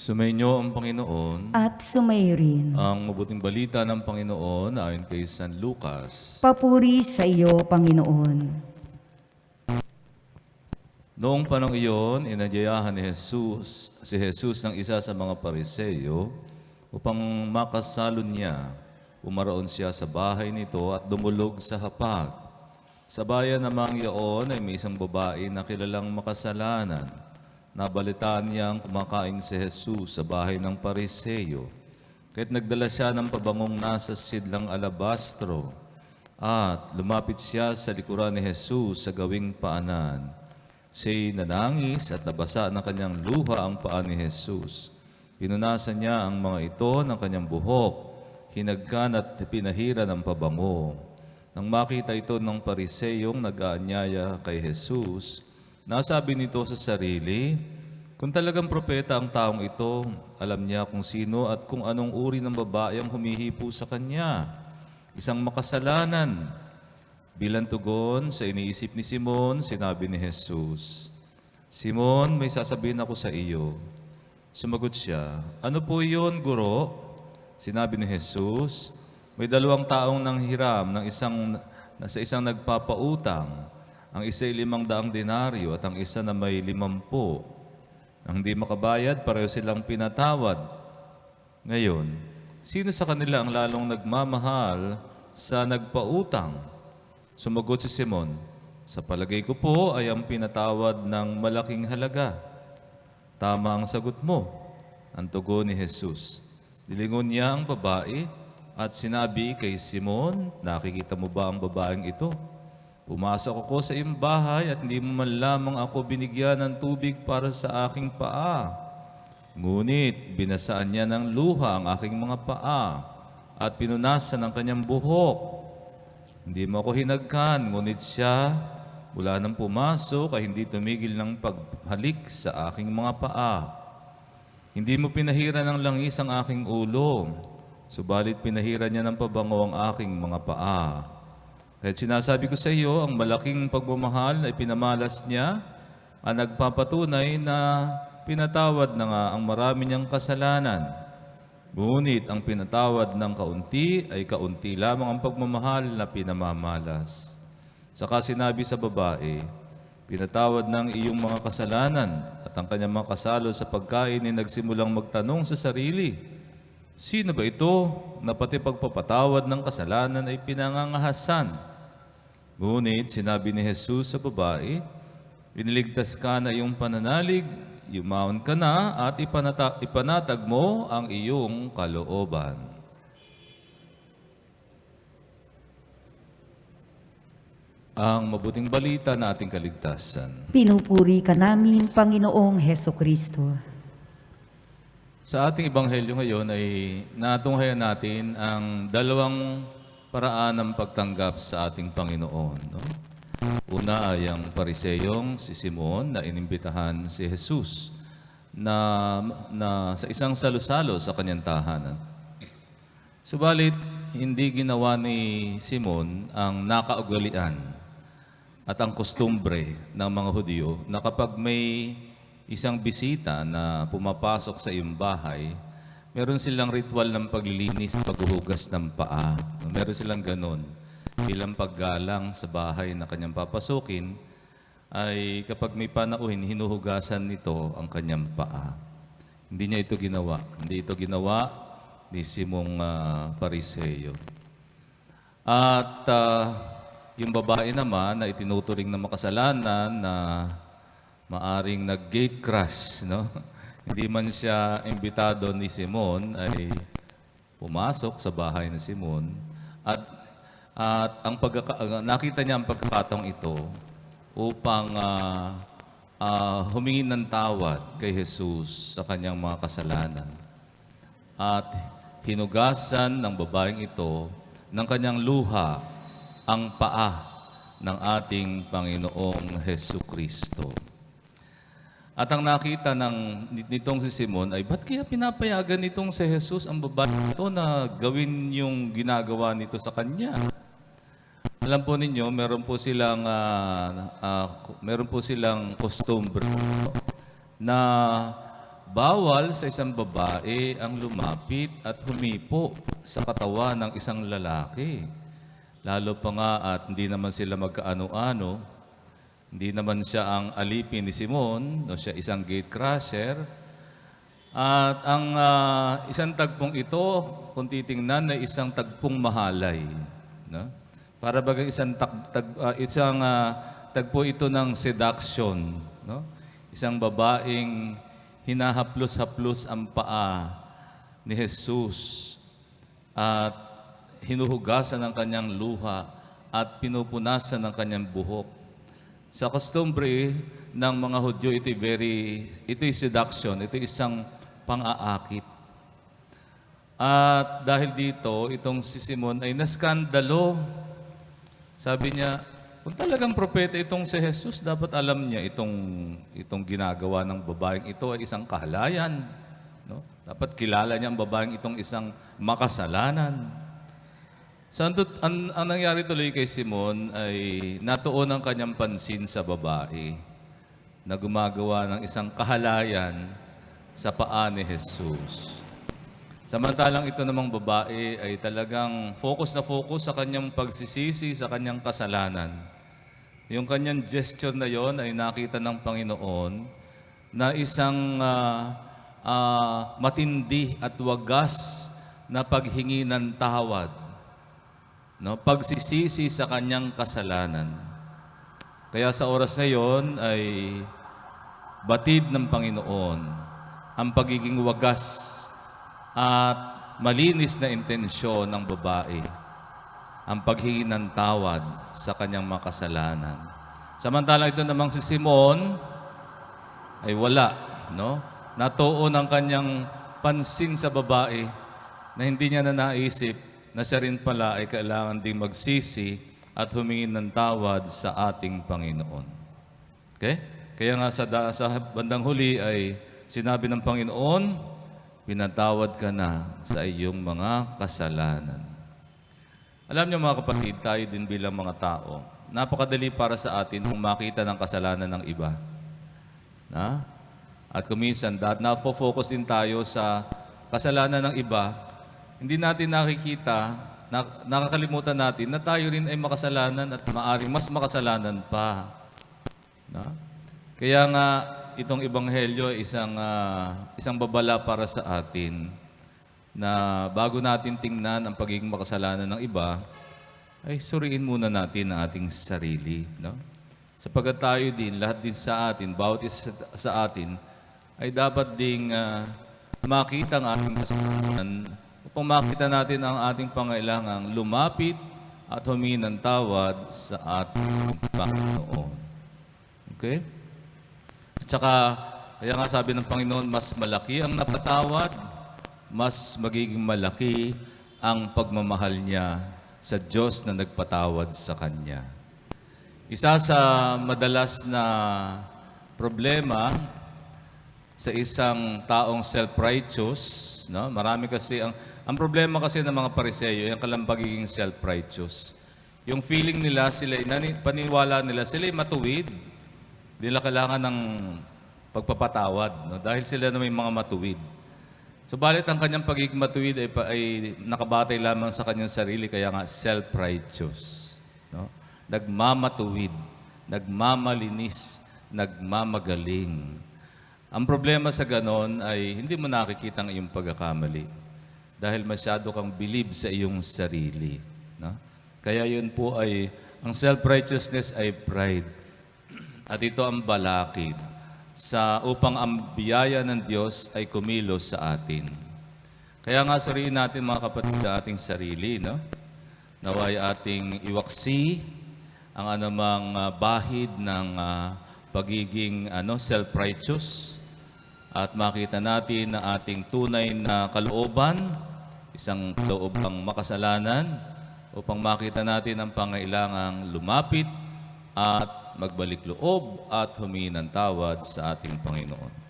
Sumainyo ang Panginoon. At sumayo rin. Ang mabuting balita ng Panginoon ayon kay San Lucas. Papuri sa iyo, Panginoon. Noong panahon iyon, inadyayahan ni si Jesus ng isa sa mga Pariseo upang makasalon niya. Umaraon siya sa bahay nito at dumulog sa hapag. Sa bayan namang iyon ay may isang babae na kilalang makasalanan. Nabalitaan niyang kumakain si Jesus sa bahay ng Pariseo. Kaya't nagdala siya ng pabangong nasa sidlang alabastro at lumapit siya sa likuran ni Jesus sa gawing paanan. Siya'y nanangis at nabasa ng kanyang luha ang paa ni Jesus. Pinunasan niya ang mga ito ng kanyang buhok, hinagkan at pinahira ng pabango. Nang makita ito ng Pariseyong nag-aanyaya kay Jesus, nasabi nito sa sarili, kung talagang propeta ang taong ito, alam niya kung sino at kung anong uri ng babae ang humihipo sa kanya. Isang makasalanan. Bilang tugon sa iniisip ni Simon, sinabi ni Jesus, Simon, may sasabihin ako sa iyo. Sumagot siya, ano po iyon, Guro? Sinabi ni Jesus, may 2 taong nanghiram sa isang nagpapautang. Ang isa ay 500 denaryo at ang isa na may 50. Nang hindi makabayad, pareho silang pinatawad. Ngayon, sino sa kanila ang lalong nagmamahal sa nagpautang? Sumagot si Simon, sa palagay ko po ay ang pinatawad ng malaking halaga. Tama ang sagot mo, ang tugon ni Jesus. Dilingon niya ang babae at sinabi kay Simon, nakikita mo ba ang babaeng ito? Pumasok ako sa iyong bahay at hindi mo man lamang ako binigyan ng tubig para sa aking paa. Ngunit binasaan niya ng luha ang aking mga paa at pinunasan ang kanyang buhok. Hindi mo ako hinagkan, ngunit siya, mula nang pumasok ay hindi tumigil ng paghalik sa aking mga paa. Hindi mo pinahira ng langis ang aking ulo, subalit pinahira niya ng pabango ang aking mga paa. Kaya't sinasabi ko sa iyo, ang malaking pagmamahal ay pinamalas niya at nagpapatunay na pinatawad na nga ang marami niyang kasalanan. Ngunit ang pinatawad ng kaunti ay kaunti lamang ang pagmamahal na pinamamalas. Saka sinabi sa babae, pinatawad ng iyong mga kasalanan at ang kanyang mga kasalo sa pagkain ay nagsimulang magtanong sa sarili, sino ba ito na pati pagpapatawad ng kasalanan ay pinangangahasan? Ngunit sinabi ni Jesus sa babae, iniligtas ka na iyong pananalig, yumaon ka na at ipanatag mo ang iyong kalooban. Ang mabuting balita na ating kaligtasan. Pinupuri ka namin, Panginoong Heso Kristo. Sa ating ebanghelyo ngayon ay natunghayan natin ang 2 paraan ng pagtanggap sa ating Panginoon. No? Una ay ang Pariseyong si Simon na inimbitahan si Jesus na sa isang salo-salo sa kanyang tahanan. Subalit, hindi ginawa ni Simon ang nakaugalian at ang kostumbre ng mga Hudyo na kapag may isang bisita na pumapasok sa iyong bahay, meron silang ritual ng paglilinis, paghuhugas ng paa. Meron silang ganon. Bilang paggalang sa bahay na kanyang papasukin, ay kapag may panauhin, hinuhugasan nito ang kanyang paa. Hindi niya ito ginawa. Hindi ito ginawa ni Simong Pariseo. At yung babae naman na itinuturing na makasalanan na maaring nag-gate crash, no? Hindi man siya imbitado ni Simon, ay pumasok sa bahay ni Simon at nakita niya ang pagkakataong ito upang humingi ng tawad kay Jesus sa kanyang mga kasalanan. At hinugasan ng babaeng ito ng kanyang luha ang paa ng ating Panginoong Hesukristo. At ang nakita nitong si Simon ay, ba't kaya pinapayagan nitong si Jesus ang babae ito na gawin yung ginagawa nito sa kanya? Alam po ninyo, meron po silang kostumbre na bawal sa isang babae ang lumapit at humipo sa katawan ng isang lalaki. Lalo pa nga at hindi naman sila magkaano-ano, hindi naman siya ang alipin ni Simon, no, siya isang gate crusher. At ang isang tagpong ito, kung titingnan, ay isang tagpong mahalay. No? Para bagang tagpo ito ng seduction. No? Isang babaeng hinahaplos-haplos ang paa ni Jesus at hinuhugasan ng kanyang luha at pinupunasan ng kanyang buhok. Sa costumbre ng mga Hudyo, ito is seduction, ito isang pang-aakit. At dahil dito, itong si Simon ay naskandalo. Sabi niya, kung talagang propeta itong si Jesus, dapat alam niya itong ginagawa ng babaeng ito ay isang kahalayan. No? Dapat kilala niya ang babaeng itong isang makasalanan. So, ang nangyari tuloy kay Simon ay natuon ang kanyang pansin sa babae na gumagawa ng isang kahalayan sa paa ni Jesus. Samantalang ito namang babae ay talagang focus na focus sa kanyang pagsisisi, sa kanyang kasalanan. Yung kanyang gesture na yon ay nakita ng Panginoon na isang matindi at wagas na paghingi ng tawad. No? Pagsisisi sa kanyang kasalanan. Kaya sa oras na yon ay batid ng Panginoon ang pagiging wagas at malinis na intensyon ng babae, ang paghingi ng tawad sa kanyang mga kasalanan. Samantalang ito namang si Simon ay wala, no? Natuon ang kanyang pansin sa babae na hindi niya na naisip na siya rin pala ay kailangan ding magsisi at humingi ng tawad sa ating Panginoon. Okay? Kaya nga sa bandang huli ay sinabi ng Panginoon, pinatawad ka na sa iyong mga kasalanan. Alam niyo mga kapatid, tayo din bilang mga tao, napakadali para sa atin kung makita ng kasalanan ng iba. Na? At kuminsan, na-focus din tayo sa kasalanan ng iba, hindi natin nakikita, nakakalimutan natin na tayo rin ay makasalanan at maaaring mas makasalanan pa. Na? Kaya nga, itong ebanghelyo ay isang babala para sa atin na bago natin tingnan ang pagiging makasalanan ng iba, ay suriin muna natin ang ating sarili. No? Sapagkat tayo din, lahat din sa atin, bawat isa sa atin, ay dapat ding makita ang ating kasalanan upang makita natin ang ating pangailangang lumapit at humingi ng tawad sa ating Panginoon. Okay? At saka, kaya nga sabi ng Panginoon, mas malaki ang napatawad, mas magiging malaki ang pagmamahal niya sa Diyos na nagpatawad sa Kanya. Isa sa madalas na problema sa isang taong self-righteous, no? Marami kasi, ang problema kasi ng mga Pariseyo, yung pagiging self-righteous. Yung feeling nila, paniwala nila, sila ay matuwid. Hindi nila kailangan ng pagpapatawad, no? Dahil sila na may mga matuwid. Subalit ang kanyang pagiging matuwid ay nakabatay lamang sa kanyang sarili, kaya nga self-righteous. No? Nagmamatuwid, nagmamalinis, nagmamagaling. Ang problema sa ganon ay hindi mo nakikita ang iyong pagkakamali dahil masyado kang believe sa iyong sarili. No? Kaya yun po ay, ang self-righteousness ay pride. At ito ang balakid upang ang biyaya ng Diyos ay kumilos sa atin. Kaya nga suriin natin mga kapatid sa ating sarili, no? Naway ating iwaksi ang anumang bahid ng pagiging self-righteous at makita natin na ating tunay na kalooban, isang loobang makasalanan, upang makita natin ang pangailangang lumapit at magbalik loob at humingi ng tawad sa ating Panginoon.